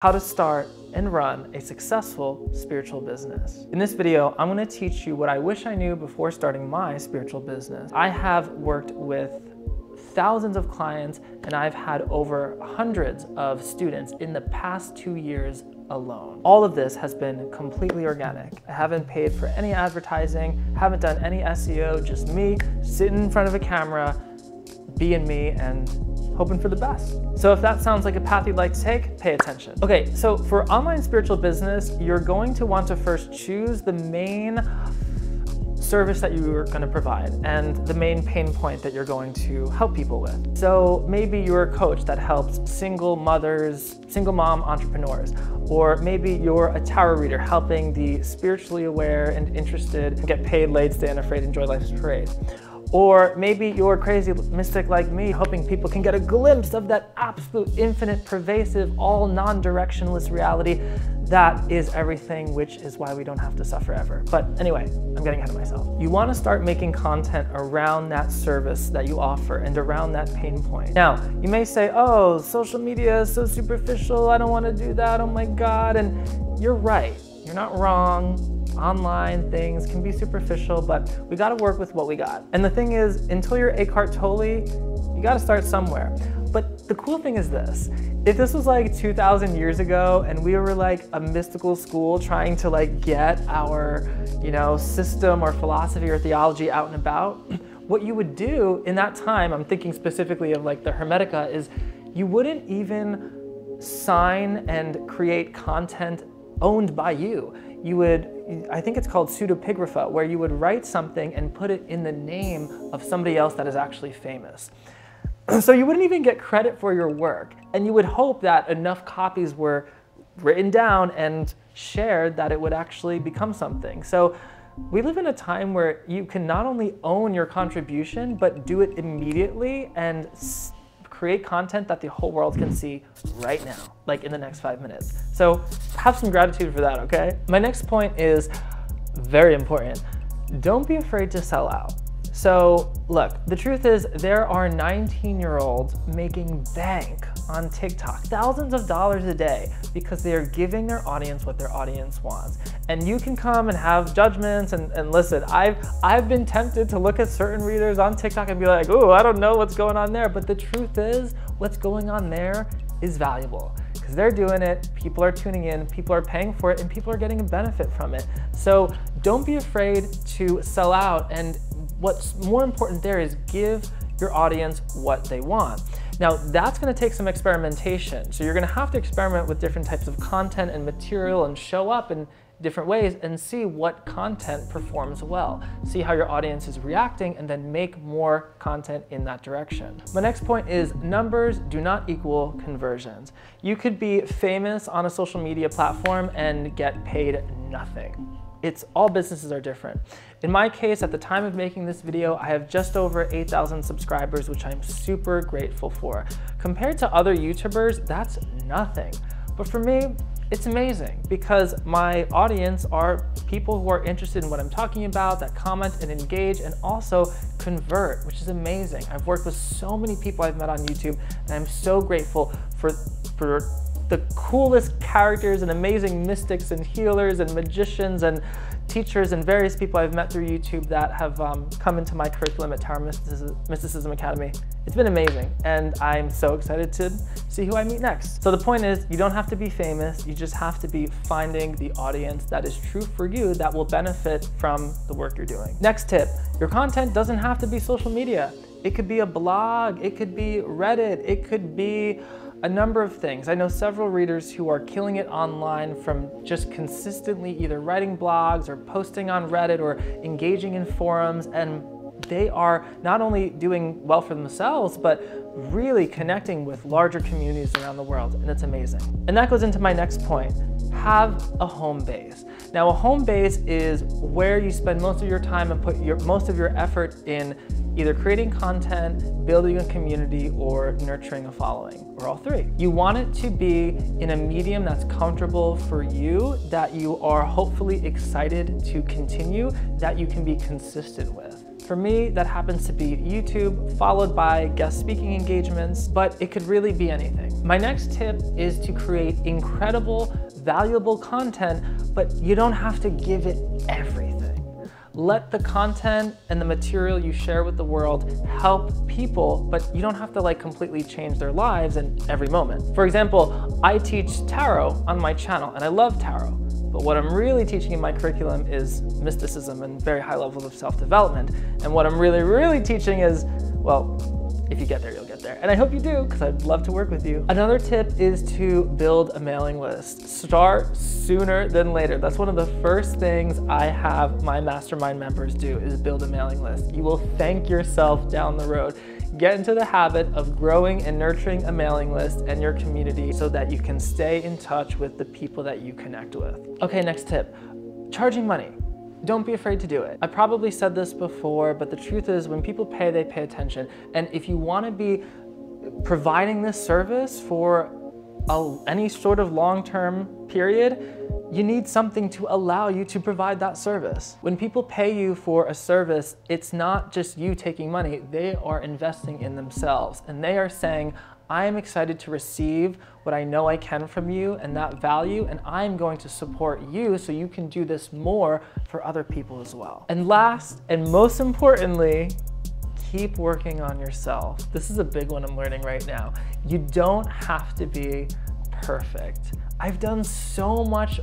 How to start and run a successful spiritual business. In this video, I'm going to teach you what I wish I knew before starting my spiritual business. I have worked with thousands of clients and I've had over hundreds of students in the past 2 years alone. All of this has been completely organic. I haven't paid for any advertising, haven't done any SEO, just me sitting in front of a camera, being me and hoping for the best. So if that sounds like a path you'd like to take, pay attention. Okay, so for online spiritual business, you're going to want to first choose the main service that you are going to provide and the main pain point that you're going to help people with. So maybe you're a coach that helps single mothers, single mom entrepreneurs, or maybe you're a tarot reader helping the spiritually aware and interested get paid, laid, stay unafraid, enjoy life's parade. Or maybe you're a crazy mystic like me, hoping people can get a glimpse of that absolute, infinite, pervasive, all non-directionless reality that is everything, which is why we don't have to suffer ever. But anyway, I'm getting ahead of myself. You want to start making content around that service that you offer and around that pain point. Now, you may say, oh, social media is so superficial, I don't want to do that, oh my God. And you're right, you're not wrong. Online things can be superficial, but we got to work with what we got. And the thing is, until you're Eckhart Tolle, you got to start somewhere. But the cool thing is this, if this was like 2,000 years ago and we were like a mystical school trying to like get our, system or philosophy or theology out and about, what you would do in that time, I'm thinking specifically of like the Hermetica, is you wouldn't even sign and create content owned by you. You would, I think it's called pseudepigrapha, where you would write something and put it in the name of somebody else that is actually famous. So you wouldn't even get credit for your work. And you would hope that enough copies were written down and shared that it would actually become something. So we live in a time where you can not only own your contribution, but do it immediately and create content that the whole world can see right now, like in the next 5 minutes. So have some gratitude for that, okay? My next point is very important. Don't be afraid to sell out. So look, the truth is there are 19-year-olds making bank on TikTok, thousands of dollars a day, because they are giving their audience what their audience wants. And you can come and have judgments and listen, I've been tempted to look at certain readers on TikTok and be like, oh, I don't know what's going on there. But the truth is what's going on there is valuable because they're doing it, people are tuning in, people are paying for it, and people are getting a benefit from it. So don't be afraid to sell out. And what's more important there is give your audience what they want. Now, that's going to take some experimentation. So you're going to have to experiment with different types of content and material and show up in different ways and see what content performs well. See how your audience is reacting and then make more content in that direction. My next point is numbers do not equal conversions. You could be famous on a social media platform and get paid nothing. All businesses are different. In my case, at the time of making this video, I have just over 8,000 subscribers, which I'm super grateful for. Compared to other YouTubers, that's nothing. But for me, it's amazing because my audience are people who are interested in what I'm talking about, that comment and engage and also convert, which is amazing. I've worked with so many people I've met on YouTube and I'm so grateful for the coolest characters and amazing mystics and healers and magicians and teachers and various people I've met through YouTube that have come into my curriculum at Tower Mysticism Academy. It's been amazing and I'm so excited to see who I meet next. So the point is, you don't have to be famous, you just have to be finding the audience that is true for you that will benefit from the work you're doing. Next tip, your content doesn't have to be social media. It could be a blog, it could be Reddit, it could be a number of things. I know several readers who are killing it online from just consistently either writing blogs or posting on Reddit or engaging in forums, and they are not only doing well for themselves, but really connecting with larger communities around the world, and it's amazing. And that goes into my next point. Have a home base. Now, a home base is where you spend most of your time and put most of your effort in either creating content, building a community, or nurturing a following, or all three. You want it to be in a medium that's comfortable for you, that you are hopefully excited to continue, that you can be consistent with. For me, that happens to be YouTube, followed by guest speaking engagements, but it could really be anything. My next tip is to create incredible, valuable content, but you don't have to give it everything. Let the content and the material you share with the world help people, but you don't have to completely change their lives in every moment. For example, I teach tarot on my channel, and I love tarot. But what I'm really teaching in my curriculum is mysticism and very high levels of self-development. And what I'm really teaching is, well, if you get there, you'll get there. And I hope you do, because I'd love to work with you. Another tip is to build a mailing list. Start sooner than later. That's one of the first things I have my mastermind members do, is build a mailing list. You will thank yourself down the road. Get into the habit of growing and nurturing a mailing list and your community so that you can stay in touch with the people that you connect with. Okay, next tip, charging money. Don't be afraid to do it. I probably said this before, but the truth is when people pay, they pay attention. And if you want to be providing this service for any sort of long-term period, you need something to allow you to provide that service. When people pay you for a service, it's not just you taking money, they are investing in themselves. And they are saying, I am excited to receive what I know I can from you and that value, and I'm going to support you so you can do this more for other people as well. And last, and most importantly, keep working on yourself. This is a big one I'm learning right now. You don't have to be perfect. I've done so much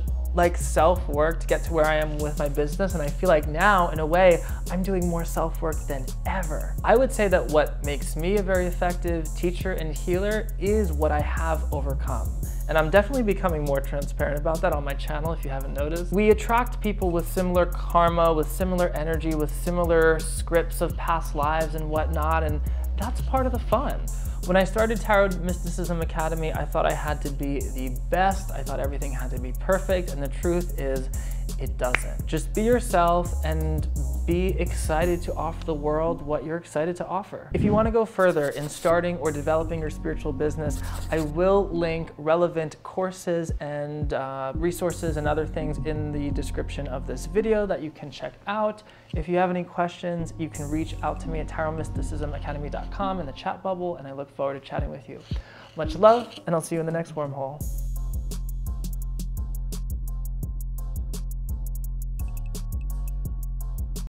self-work to get to where I am with my business, and I feel like now, in a way, I'm doing more self-work than ever. I would say that what makes me a very effective teacher and healer is what I have overcome. And I'm definitely becoming more transparent about that on my channel if you haven't noticed. We attract people with similar karma, with similar energy, with similar scripts of past lives and whatnot, and that's part of the fun. When I started Tarot Mysticism Academy, I thought I had to be the best. I thought everything had to be perfect, and the truth is, it doesn't. Just be yourself and be excited to offer the world what you're excited to offer. If you want to go further in starting or developing your spiritual business, I will link relevant courses and resources and other things in the description of this video that you can check out. If you have any questions, you can reach out to me at tarotmysticismacademy.com in the chat bubble, and I look forward to chatting with you. Much love, and I'll see you in the next wormhole.